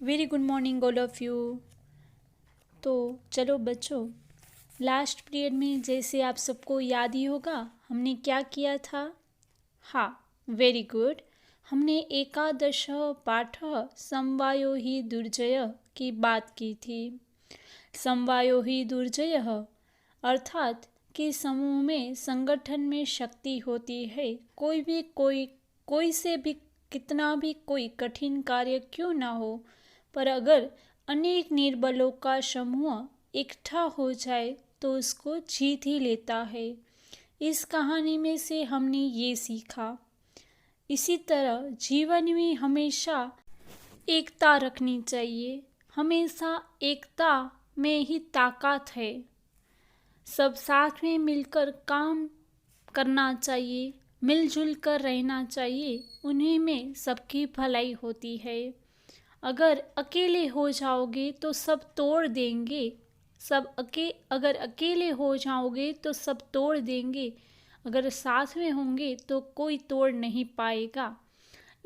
Very good morning all of you. तो चलो बच्चों, लास्ट पीरियड में जैसे आप सबको याद ही होगा हमने क्या किया था। हाँ, वेरी गुड। हमने एकादश पाठ समवायो ही दुर्जय की बात की थी। समवायो ही दुर्जय अर्थात कि समूह में, संगठन में शक्ति होती है। कोई से भी कितना भी कोई कठिन कार्य क्यों ना हो, पर अगर अनेक निर्बलों का समूह इकट्ठा हो जाए तो उसको जीत ही लेता है। इस कहानी में से हमने ये सीखा। इसी तरह जीवन में हमेशा एकता रखनी चाहिए। हमेशा एकता में ही ताकत है। सब साथ में मिलकर काम करना चाहिए, मिलजुल कर रहना चाहिए। उन्हीं में सबकी भलाई होती है। अगर अकेले हो जाओगे तो सब तोड़ देंगे। अगर अकेले हो जाओगे तो सब तोड़ देंगे। अगर साथ में होंगे तो कोई तोड़ नहीं पाएगा।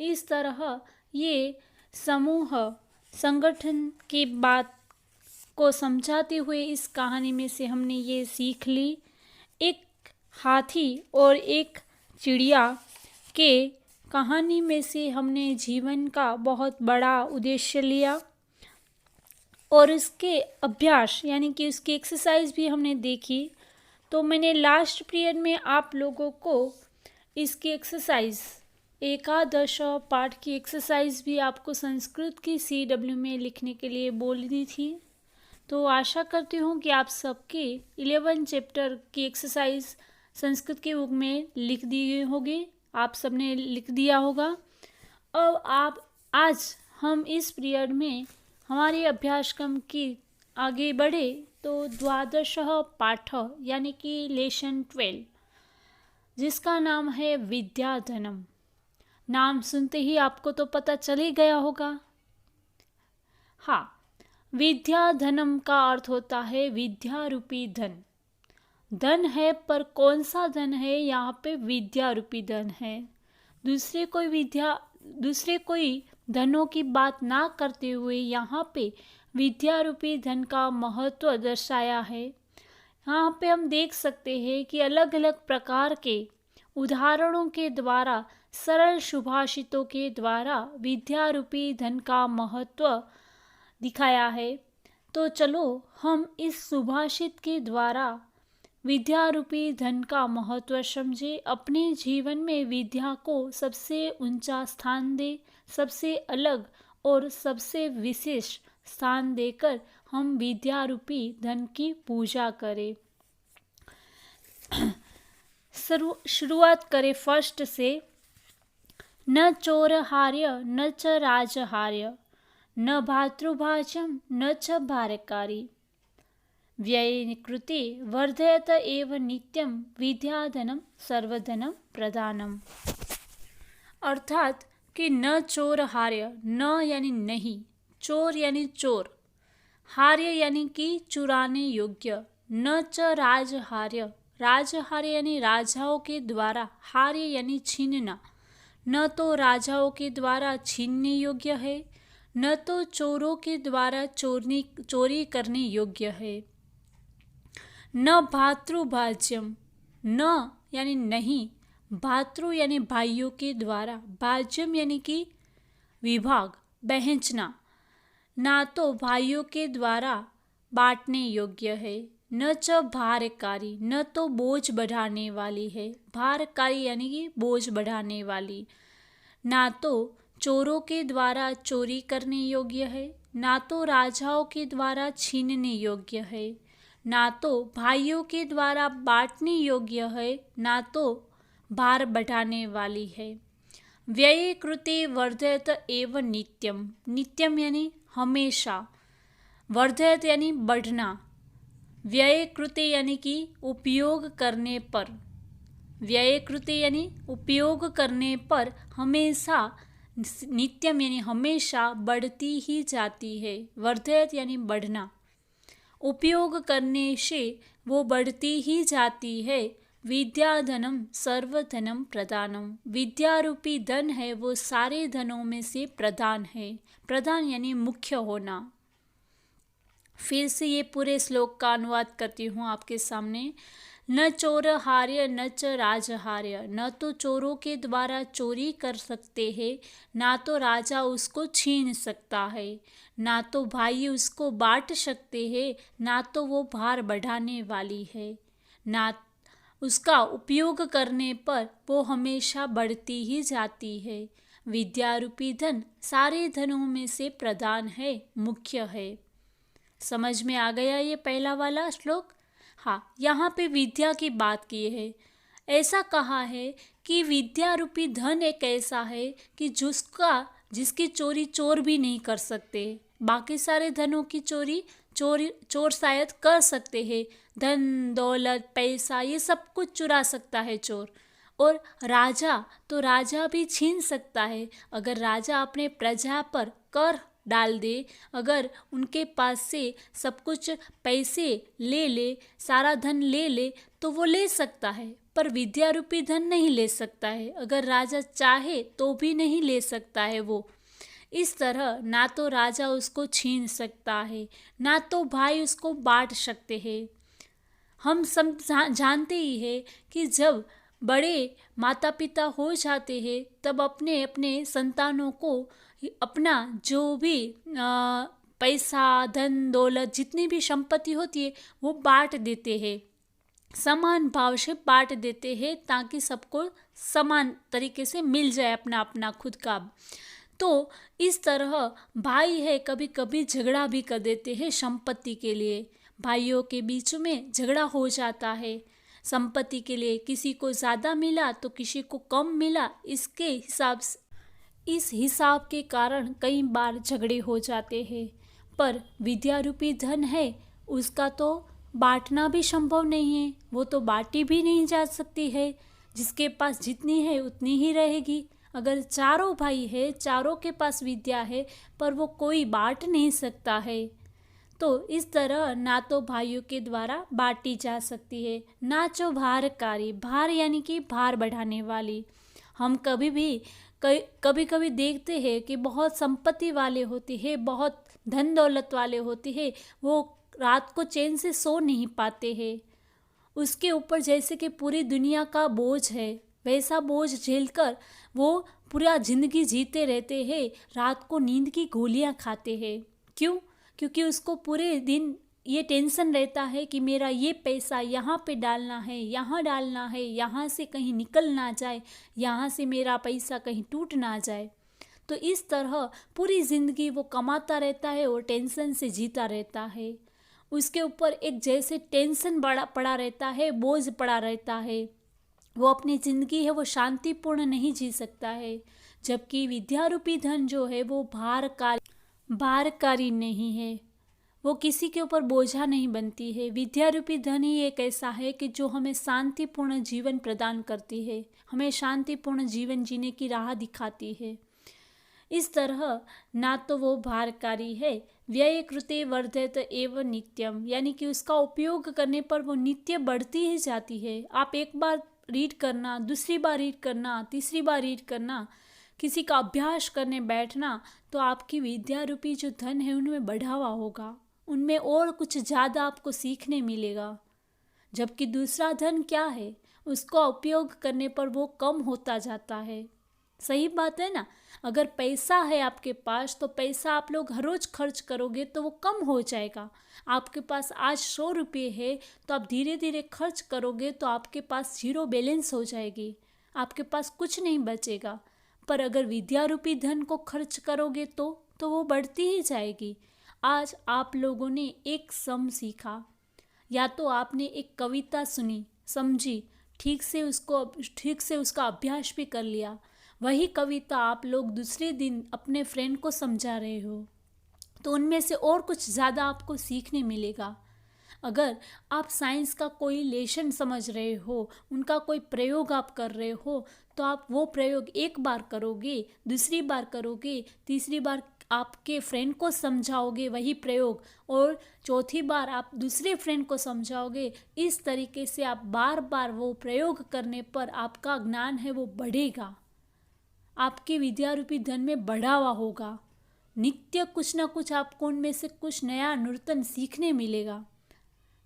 इस तरह ये समूह संगठन की बात को समझाते हुए इस कहानी में से हमने ये सीख ली। एक हाथी और एक चिड़िया के कहानी में से हमने जीवन का बहुत बड़ा उद्देश्य लिया और इसके अभ्यास यानी कि उसकी एक्सरसाइज भी हमने देखी। तो मैंने लास्ट पीरियड में आप लोगों को इसकी एक्सरसाइज, एकादश पाठ की एक्सरसाइज भी आपको संस्कृत की CW में लिखने के लिए बोल दी थी। तो आशा करती हूँ कि आप सबके 11 चैप्टर की एक्सरसाइज संस्कृत के बुक में लिख दी गई होगी। आप सबने लिख दिया होगा। अब आज हम इस पीरियड में हमारे अभ्यासक्रम की आगे बढ़े तो द्वादश पाठ यानी कि लेसन 12, जिसका नाम है विद्याधनम। नाम सुनते ही आपको तो पता चल ही गया होगा। हाँ, विद्याधनम का अर्थ होता है विद्या रूपी धन। धन है, पर कौन सा धन है? यहाँ पे विद्या रूपी धन है। दूसरे कोई धनों की बात ना करते हुए यहाँ पे विद्या रूपी धन का महत्व दर्शाया है। यहाँ पे हम देख सकते हैं कि अलग अलग प्रकार के उदाहरणों के द्वारा, सरल सुभाषितों के द्वारा विद्या रूपी धन का महत्व दिखाया है। तो चलो हम इस सुभाषित के द्वारा विद्या रूपी धन का महत्व समझे, अपने जीवन में विद्या को सबसे ऊंचा स्थान दे, सबसे अलग और सबसे विशेष स्थान देकर हम विद्या रूपी धन की पूजा करें। शुरुआत करें फर्स्ट से। न चोरहार्य न च राजहार्य न भातृभाजम न च भारकारी व्यय कृते वर्धयत एव नित्यम विद्याधनम सर्वधनम प्रदानम। अर्थात कि न चोर हार्य, न यानी नहीं, चोर यानी चोर, हार्य यानी कि चुराने योग्य, न च राजहार्य, राजहार्य यानी राजाओं के द्वारा, हार्य यानी छीनना, न तो राजाओं के द्वारा छीनने योग्य है, न तो चोरों के द्वारा चोरी करने योग्य है। न भातृभाज्यम, न यानी नहीं, भातृ यानी भाइयों के द्वारा, भाज्यम यानी कि विभाग, बहंचना, ना तो भाइयों के द्वारा बांटने योग्य है। न च भारकारी, न तो बोझ बढ़ाने वाली है, भारकारी यानी कि बोझ बढ़ाने वाली, ना तो चोरों के द्वारा चोरी करने योग्य है, ना तो राजाओं के द्वारा छीनने योग्य है, ना तो भाइयों के द्वारा बांटने योग्य है, ना तो भार बढ़ाने वाली है। व्यय कृते वर्धयत एव नित्यम, नित्यम यानी हमेशा, वर्धयत यानी बढ़ना, व्यय कृते यानी कि उपयोग करने पर, व्यय कृते यानी उपयोग करने पर हमेशा, नित्यम यानी हमेशा बढ़ती ही जाती है। वर्धयत यानी बढ़ना, उपयोग करने से वो बढ़ती ही जाती है। विद्या धनम सर्वधनम प्रधानम। विद्या रूपी धन है वो सारे धनों में से प्रधान है। प्रधान यानी मुख्य होना। फिर से ये पूरे श्लोक का अनुवाद करती हूँ आपके सामने। न चोर हार्य न च राजहार्य। न तो चोरों के द्वारा चोरी कर सकते हैं, ना तो राजा उसको छीन सकता है, ना तो भाई उसको बांट सकते हैं, ना तो वो भार बढ़ाने वाली है, ना उसका उपयोग करने पर वो हमेशा बढ़ती ही जाती है। विद्या रूपी धन सारे धनों में से प्रधान है, मुख्य है। समझ में आ गया ये पहला वाला श्लोक? हाँ, यहाँ पे विद्या की बात की है। ऐसा कहा है कि विद्या रूपी धन एक ऐसा है कि जिसकी चोरी चोर भी नहीं कर सकते। बाकी सारे धनों की चोर शायद कर सकते हैं। धन दौलत पैसा ये सब कुछ चुरा सकता है चोर। और राजा भी छीन सकता है। अगर राजा अपने प्रजा पर कर डाल दे, अगर उनके पास से सब कुछ पैसे ले ले, सारा धन ले ले, तो वो ले सकता है। पर विद्या रूपी धन नहीं ले सकता है। अगर राजा चाहे तो भी नहीं ले सकता है वो। इस तरह ना तो राजा उसको छीन सकता है, ना तो भाई उसको बांट सकते हैं। हम सब जानते ही है कि जब बड़े माता पिता हो जाते हैं तब अपने अपने संतानों को अपना जो भी पैसा धन दौलत जितनी भी संपत्ति होती है वो बांट देते हैं, समान भाव से बांट देते हैं, ताकि सबको समान तरीके से मिल जाए अपना अपना खुद का। तो इस तरह भाई है कभी कभी झगड़ा भी कर देते हैं संपत्ति के लिए। भाइयों के बीच में झगड़ा हो जाता है संपत्ति के लिए। किसी को ज़्यादा मिला तो किसी को कम मिला, इस हिसाब के कारण कई बार झगड़े हो जाते हैं। पर विद्या रूपी धन है उसका तो बांटना भी संभव नहीं है, वो तो बांटी भी नहीं जा सकती है। जिसके पास जितनी है उतनी ही रहेगी। अगर चारों भाई है, चारों के पास विद्या है, पर वो कोई बांट नहीं सकता है। तो इस तरह ना तो भाइयों के द्वारा बांटी जा सकती है, ना जो भारकारी, भार यानी कि भार बढ़ाने वाली। हम कभी कभी देखते हैं कि बहुत संपत्ति वाले होते हैं, बहुत धन दौलत वाले होते हैं, वो रात को चैन से सो नहीं पाते हैं। उसके ऊपर जैसे कि पूरी दुनिया का बोझ है, वैसा बोझ झेलकर वो पूरा जिंदगी जीते रहते हैं, रात को नींद की गोलियां खाते हैं। क्यों? क्योंकि उसको पूरे दिन ये टेंशन रहता है कि मेरा ये पैसा यहाँ पे डालना है, यहाँ डालना है, यहाँ से कहीं निकल ना जाए, यहाँ से मेरा पैसा कहीं टूट ना जाए। तो इस तरह पूरी ज़िंदगी वो कमाता रहता है और टेंशन से जीता रहता है। उसके ऊपर एक जैसे टेंशन पड़ा रहता है, बोझ पड़ा रहता है। वो अपनी ज़िंदगी है वो शांतिपूर्ण नहीं जी सकता है। जबकि विद्या रूपी धन जो है वो भारकारी नहीं है, वो किसी के ऊपर बोझा नहीं बनती है। विद्या रूपी धन ही एक ऐसा है कि जो हमें शांतिपूर्ण जीवन प्रदान करती है, हमें शांतिपूर्ण जीवन जीने की राह दिखाती है। इस तरह ना तो वो भारकारी है, व्यय कृते वर्धेत एव नित्यम, यानी कि उसका उपयोग करने पर वो नित्य बढ़ती ही जाती है। आप एक बार रीड करना, दूसरी बार रीड करना, तीसरी बार रीड करना, किसी का अभ्यास करने बैठना, तो आपकी विद्या रूपी जो धन है उनमें बढ़ावा होगा, उनमें और कुछ ज़्यादा आपको सीखने मिलेगा। जबकि दूसरा धन क्या है, उसका उपयोग करने पर वो कम होता जाता है। सही बात है ना? अगर पैसा है आपके पास तो पैसा आप लोग हर रोज़ खर्च करोगे तो वो कम हो जाएगा। आपके पास आज 100 रुपये है तो आप धीरे धीरे खर्च करोगे तो आपके पास 0 बैलेंस हो जाएगी, आपके पास कुछ नहीं बचेगा। पर अगर विद्या रूपी धन को खर्च करोगे तो वो बढ़ती ही जाएगी। आज आप लोगों ने एक सम सीखा, या तो आपने एक कविता सुनी, समझी, ठीक से उसका अभ्यास भी कर लिया। वही कविता आप लोग दूसरे दिन अपने फ्रेंड को समझा रहे हो, तो उनमें से और कुछ ज़्यादा आपको सीखने मिलेगा। अगर आप साइंस का कोई लेसन समझ रहे हो, उनका कोई प्रयोग आप कर रहे हो, तो आप वो प्रयोग एक बार करोगे, दूसरी बार करोगे, तीसरी बार आपके फ्रेंड को समझाओगे वही प्रयोग, और चौथी बार आप दूसरे फ्रेंड को समझाओगे। इस तरीके से आप बार बार वो प्रयोग करने पर आपका ज्ञान है वो बढ़ेगा, आपके विद्या रूपी धन में बढ़ावा होगा। नित्य कुछ ना कुछ आपको उनमें से कुछ नया नूतन सीखने मिलेगा,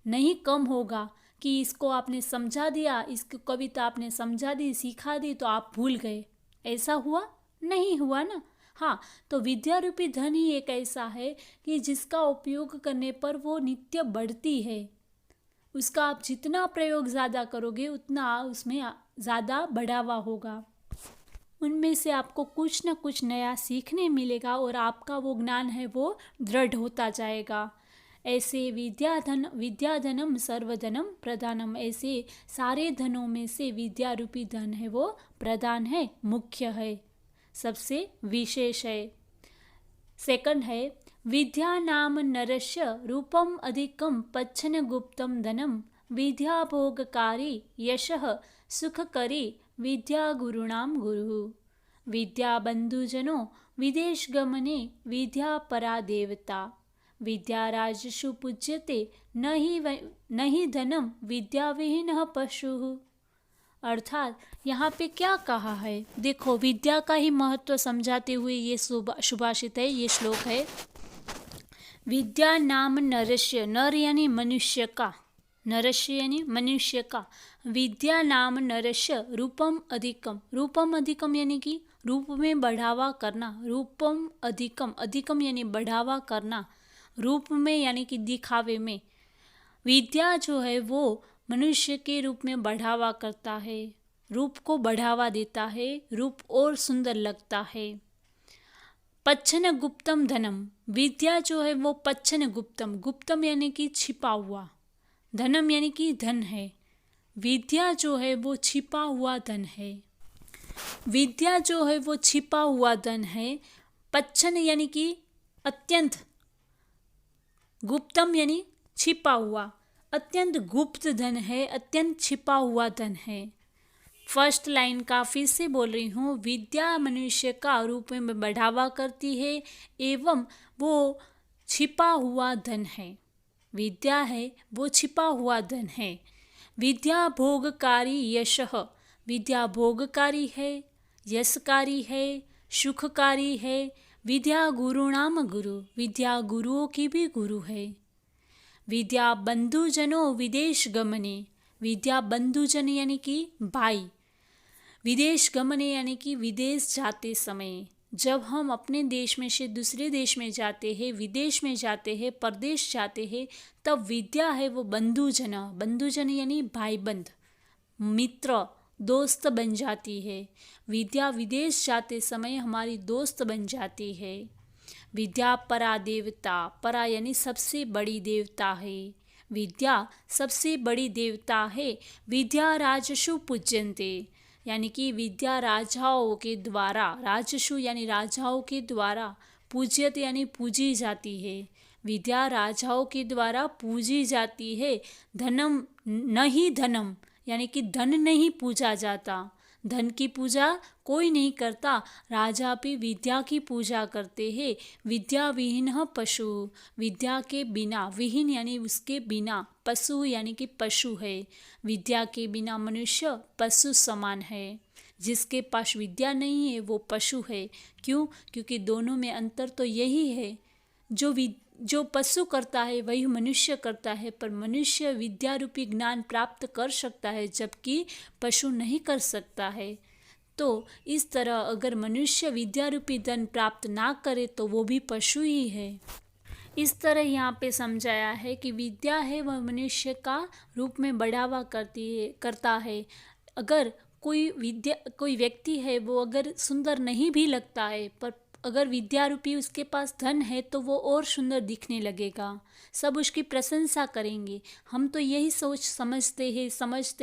नहीं कम होगा कि इसको आपने समझा दिया, इसकी कविता आपने समझा दी, सिखा दी तो आप भूल गए। ऐसा हुआ? नहीं हुआ ना। हाँ, तो विद्या रूपी धन ही एक ऐसा है कि जिसका उपयोग करने पर वो नित्य बढ़ती है। उसका आप जितना प्रयोग ज़्यादा करोगे उतना उसमें ज़्यादा बढ़ावा होगा, उनमें से आपको कुछ न कुछ नया सीखने मिलेगा और आपका वो ज्ञान है वो दृढ़ होता जाएगा। ऐसे विद्याधनम सर्वधनम प्रधानम, ऐसे सारे धनों में से विद्या रूपी धन है वो प्रधान है, मुख्य है, सबसे विशेष है। सेकंड है विद्या नाम नरस्य रूपम अधिकम पच्छन गुप्तम धनम विद्या भोगकारी यशः सुखकरी विद्या गुरुणाम गुरु। विद्या बंधुजनो विदेश गमने विद्या परा देवता विद्या राजसु पूज्यते न ही धनम विद्या विहीन पशु। अर्थात यहाँ पे क्या कहा है, देखो विद्या का ही महत्व समझाते हुए ये सुभाषित है, ये श्लोक है। विद्या नाम नरस्य, नर यानी मनुष्य का, नरस्य यानी मनुष्य का, विद्या नाम नरस्य रूपम अधिकम, रूपम अधिकम यानी कि रूप में बढ़ावा करना, रूपम अधिकम, अधिकम यानी बढ़ावा करना, रूप में यानी कि दिखावे में। विद्या जो है वो मनुष्य के रूप में बढ़ावा करता है, रूप को बढ़ावा देता है, रूप और सुंदर लगता है। पच्छन गुप्तम धनम, विद्या जो है वो पच्छन गुप्तम, गुप्तम यानी कि छिपा हुआ, धनम यानी कि धन है। विद्या जो है वो छिपा हुआ धन है, विद्या जो है वो छिपा हुआ धन है। पच्छन यानी कि अत्यंत, गुप्तम यानी छिपा हुआ, अत्यंत गुप्त धन है, अत्यंत छिपा हुआ धन है। फर्स्ट लाइन का फिर से बोल रही हूँ, विद्या मनुष्य का रूप में बढ़ावा करती है एवं वो छिपा हुआ धन है। विद्या है वो छिपा हुआ धन है। विद्या भोगकारी यशः, विद्या भोगकारी है, यशकारी है, सुखकारी है। विद्या गुरुणाम गुरु, विद्या गुरुओं की भी गुरु है। विद्या बंधुजनों विदेश गमने, विद्या बंधुजन यानी कि भाई, विदेश गमने यानी कि विदेश जाते समय, जब हम अपने देश में से दूसरे देश में जाते हैं, विदेश में जाते हैं, परदेश जाते हैं, तब विद्या है वो बंधुजन, बंधुजन यानी भाई बंध, मित्र, दोस्त बन जाती है। विद्या विदेश जाते समय हमारी दोस्त बन जाती है। विद्या परा देवता, परा यानी सबसे बड़ी देवता है, विद्या सबसे बड़ी देवता है। विद्या राजसु पूज्यन्ते, यानी कि विद्या राजाओं के द्वारा, राजसु यानी राजाओं के द्वारा, पूज्यते यानी पूजी जाती है। विद्या राजाओं के द्वारा पूजी जाती है। धनम न ही धनम, यानी कि धन नहीं पूजा जाता, धन की पूजा कोई नहीं करता, राजा भी विद्या की पूजा करते हैं। विद्या विहीन पशु, विद्या के बिना, विहीन यानी उसके बिना, पशु यानी कि पशु है। विद्या के बिना मनुष्य पशु समान है। जिसके पास विद्या नहीं है वो पशु है। क्यों? क्योंकि दोनों में अंतर तो यही है, जो पशु करता है वही मनुष्य करता है, पर मनुष्य विद्या रूपी ज्ञान प्राप्त कर सकता है जबकि पशु नहीं कर सकता है। तो इस तरह अगर मनुष्य विद्या रूपी धन प्राप्त ना करे तो वो भी पशु ही है। इस तरह यहाँ पे समझाया है कि विद्या है वह मनुष्य का रूप में बढ़ावा करता है। अगर कोई व्यक्ति है वो अगर सुंदर नहीं भी लगता है, पर अगर विद्या रूपी उसके पास धन है तो वो और सुंदर दिखने लगेगा, सब उसकी प्रशंसा करेंगे। हम तो यही समझते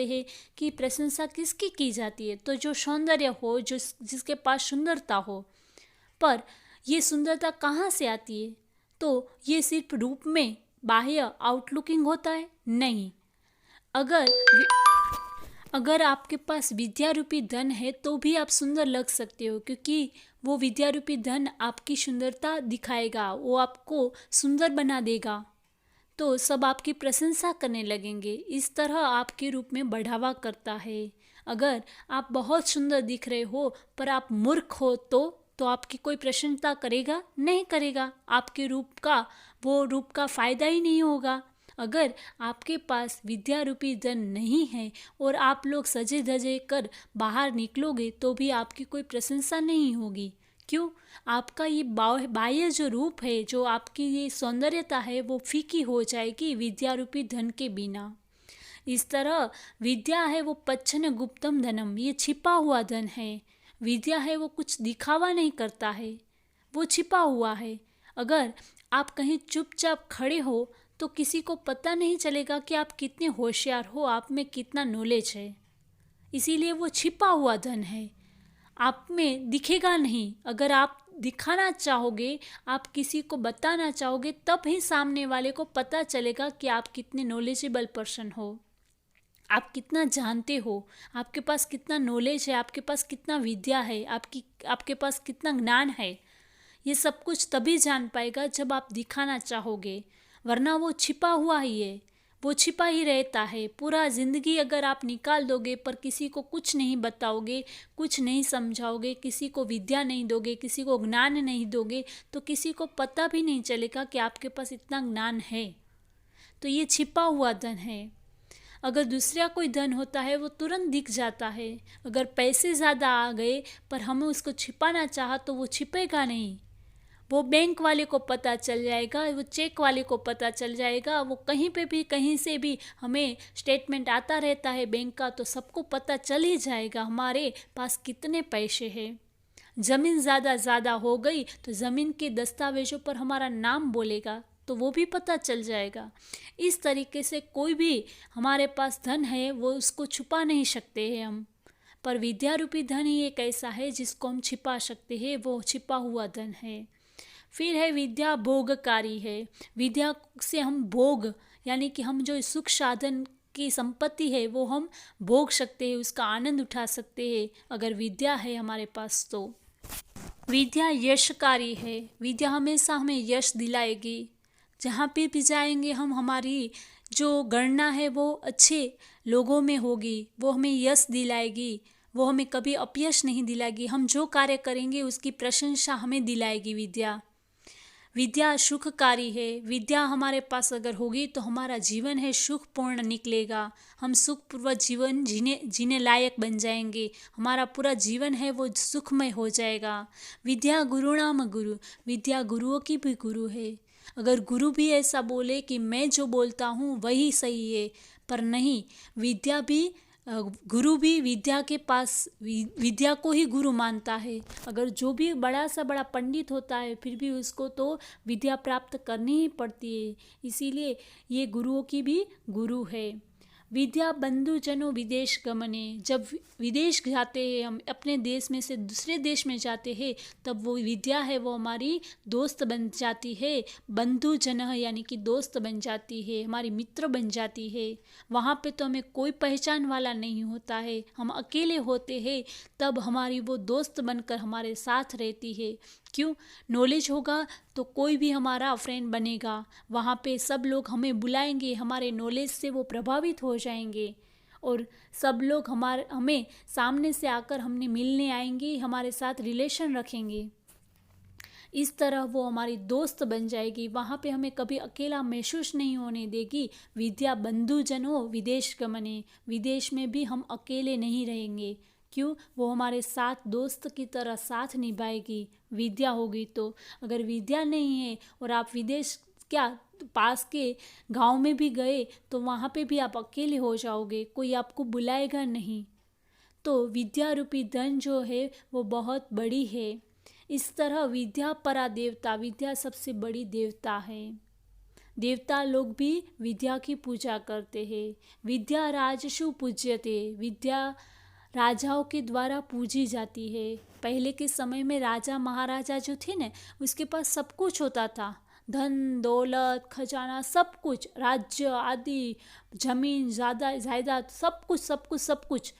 हैं कि प्रशंसा किसकी की जाती है, तो जो सौंदर्य हो, जिसके पास सुंदरता हो। पर ये सुंदरता कहाँ से आती है? तो ये सिर्फ रूप में बाह्य आउटलुकिंग होता है? नहीं। अगर आपके पास विद्या रूपी धन है तो भी आप सुंदर लग सकते हो, क्योंकि वो विद्या रूपी धन आपकी सुंदरता दिखाएगा, वो आपको सुंदर बना देगा। तो सब आपकी प्रशंसा करने लगेंगे। इस तरह आपके रूप में बढ़ावा करता है। अगर आप बहुत सुंदर दिख रहे हो पर आप मूर्ख हो तो आपकी कोई प्रशंसा करेगा नहीं करेगा, आपके रूप का फायदा ही नहीं होगा। अगर आपके पास विद्या रूपी धन नहीं है और आप लोग सजे धजे कर बाहर निकलोगे तो भी आपकी कोई प्रशंसा नहीं होगी। क्यों? आपका ये बाह्य जो रूप है, जो आपकी ये सौंदर्यता है, वो फीकी हो जाएगी विद्या रूपी धन के बिना। इस तरह विद्या है वो पच्छन गुप्तम धनम, ये छिपा हुआ धन है। विद्या है वो कुछ दिखावा नहीं करता है, वो छिपा हुआ है। अगर आप कहीं चुपचाप खड़े हो तो किसी को पता नहीं चलेगा कि आप कितने होशियार हो, आप में कितना नॉलेज है। इसीलिए वो छिपा हुआ धन है, आप में दिखेगा नहीं। अगर आप दिखाना चाहोगे, आप किसी को बताना चाहोगे, तब ही सामने वाले को पता चलेगा कि आप कितने नॉलेजेबल पर्सन हो, आप कितना जानते हो, आपके पास कितना नॉलेज है, आपके पास कितना विद्या है, आपके पास कितना ज्ञान है। ये सब कुछ तभी जान पाएगा जब आप दिखाना चाहोगे, वरना वो छिपा हुआ ही है, वो छिपा ही रहता है। पूरा ज़िंदगी अगर आप निकाल दोगे पर किसी को कुछ नहीं बताओगे, कुछ नहीं समझाओगे, किसी को विद्या नहीं दोगे, किसी को ज्ञान नहीं दोगे, तो किसी को पता भी नहीं चलेगा कि आपके पास इतना ज्ञान है। तो ये छिपा हुआ धन है। अगर दूसरा कोई धन होता है वो तुरंत दिख जाता है। अगर पैसे ज़्यादा आ गए पर हमें उसको छिपाना चाहा तो वो छिपेगा नहीं। वो बैंक वाले को पता चल जाएगा, वो चेक वाले को पता चल जाएगा, वो कहीं पे भी कहीं से भी हमें स्टेटमेंट आता रहता है बैंक का, तो सबको पता चल ही जाएगा हमारे पास कितने पैसे हैं। ज़मीन ज़्यादा हो गई तो ज़मीन के दस्तावेज़ों पर हमारा नाम बोलेगा, तो वो भी पता चल जाएगा। इस तरीके से कोई भी हमारे पास धन है वो उसको छुपा नहीं सकते हैं हम। पर विद्या रूपी धन ही एक ऐसा है जिसको हम छिपा सकते हैं, वो छिपा हुआ धन है। फिर है विद्या भोगकारी है। विद्या से हम भोग यानी कि हम जो सुख साधन की संपत्ति है वो हम भोग सकते हैं, उसका आनंद उठा सकते हैं अगर विद्या है हमारे पास तो। विद्या यशकारी है। विद्या हमेशा हमें यश दिलाएगी। जहाँ पे भी जाएंगे हम, हमारी जो गणना है वो अच्छे लोगों में होगी, वो हमें यश दिलाएगी, वो हमें कभी अपयश नहीं दिलाएगी। हम जो कार्य करेंगे उसकी प्रशंसा हमें दिलाएगी विद्या। विद्या सुखकारी है। विद्या हमारे पास अगर होगी तो हमारा जीवन है सुखपूर्ण निकलेगा, हम सुखपूर्वक जीवन जीने लायक बन जाएंगे, हमारा पूरा जीवन है वो सुखमय हो जाएगा। विद्या गुरुणाम गुरु, विद्या गुरुओं की भी गुरु है। अगर गुरु भी ऐसा बोले कि मैं जो बोलता हूँ वही सही है, पर नहीं, विद्या भी गुरु भी विद्या के पास विद्या को ही गुरु मानता है। अगर जो भी बड़ा सा बड़ा पंडित होता है फिर भी उसको तो विद्या प्राप्त करनी ही पड़ती है, इसीलिए ये गुरुओं की भी गुरु है। विद्या बंधुजनों विदेश गमने, जब विदेश जाते हैं हम, अपने देश में से दूसरे देश में जाते हैं, तब वो विद्या है वो हमारी दोस्त बन जाती है। बंधुजन यानी कि दोस्त बन जाती है, हमारी मित्र बन जाती है। वहाँ पे तो हमें कोई पहचान वाला नहीं होता है, हम अकेले होते हैं, तब हमारी वो दोस्त बनकर हमारे साथ रहती है। क्यों? नॉलेज होगा तो कोई भी हमारा फ्रेंड बनेगा। वहाँ पे सब लोग हमें बुलाएंगे, हमारे नॉलेज से वो प्रभावित हो जाएंगे और सब लोग हमें सामने से आकर हमने मिलने आएंगे, हमारे साथ रिलेशन रखेंगे। इस तरह वो हमारी दोस्त बन जाएगी। वहाँ पे हमें कभी अकेला महसूस नहीं होने देगी। विद्या बंधुजनों विदेश गमने, विदेश में भी हम अकेले नहीं रहेंगे। क्यों? वो हमारे साथ दोस्त की तरह साथ निभाएगी, विद्या होगी तो। अगर विद्या नहीं है और आप विदेश क्या पास के गांव में भी गए तो वहाँ पे भी आप अकेले हो जाओगे, कोई आपको बुलाएगा नहीं। तो विद्या रूपी धन जो है वो बहुत बड़ी है। इस तरह विद्या परा देवता, विद्या सबसे बड़ी देवता है। देवता लोग भी विद्या की पूजा करते हैं। विद्या राजसु पूज्यते, विद्या राजाओं के द्वारा पूजी जाती है। पहले के समय में राजा महाराजा जो थे ना, उसके पास सब कुछ होता था, धन दौलत खजाना सब कुछ, राज्य आदि, जमीन जायदाद, सब कुछ,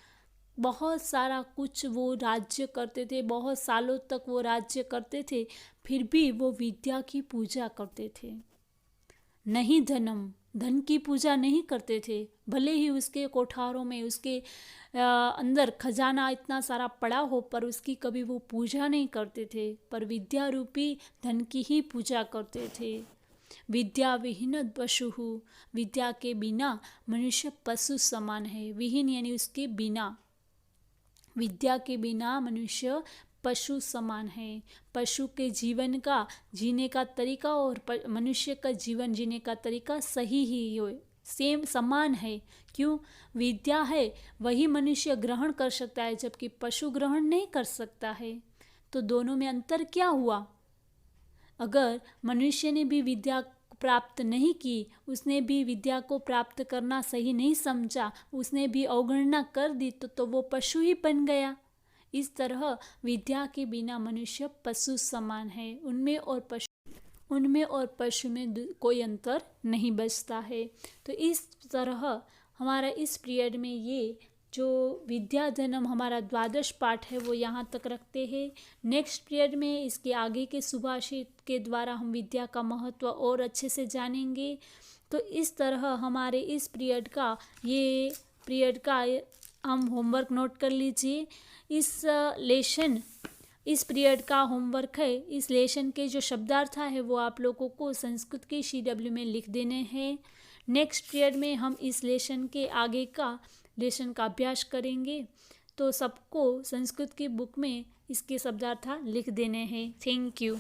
बहुत सारा कुछ वो राज्य करते थे, बहुत सालों तक वो राज्य करते थे, फिर भी वो विद्या की पूजा करते थे। नहीं धन की पूजा नहीं करते थे, भले ही उसके कोठारों में उसके अंदर खजाना इतना सारा पड़ा हो, पर उसकी कभी वो पूजा नहीं करते थे, पर विद्या रूपी धन की ही पूजा करते थे। विद्या विहीन पशु, विद्या के बिना मनुष्य पशु समान है। विहीन यानी उसके बिना, विद्या के बिना मनुष्य पशु समान है। पशु के जीवन का जीने का तरीका और मनुष्य का जीवन जीने का तरीका सही ही हो, सेम समान है। क्यों? विद्या है वही मनुष्य ग्रहण कर सकता है, जबकि पशु ग्रहण नहीं कर सकता है। तो दोनों में अंतर क्या हुआ? अगर मनुष्य ने भी विद्या प्राप्त नहीं की, उसने भी विद्या को प्राप्त करना सही नहीं समझा, उसने भी अवगणना कर दी, तो वो पशु ही बन गया। इस तरह विद्या के बिना मनुष्य पशु समान है। उनमें और पशु में कोई अंतर नहीं बचता है। तो इस तरह हमारा इस पीरियड में ये जो विद्या जन्म हमारा द्वादश पाठ है वो यहाँ तक रखते हैं। नेक्स्ट पीरियड में इसके आगे के सुभाषित के द्वारा हम विद्या का महत्व और अच्छे से जानेंगे। तो इस तरह हमारे इस पीरियड का हम होमवर्क नोट कर लीजिए। इस पीरियड का होमवर्क है, इस लेसन के जो शब्दार्थ है वो आप लोगों को संस्कृत के CW में लिख देने हैं। नेक्स्ट पीरियड में हम इस लेसन के आगे का लेसन का अभ्यास करेंगे, तो सबको संस्कृत की बुक में इसके शब्दार्थ लिख देने हैं। Thank you.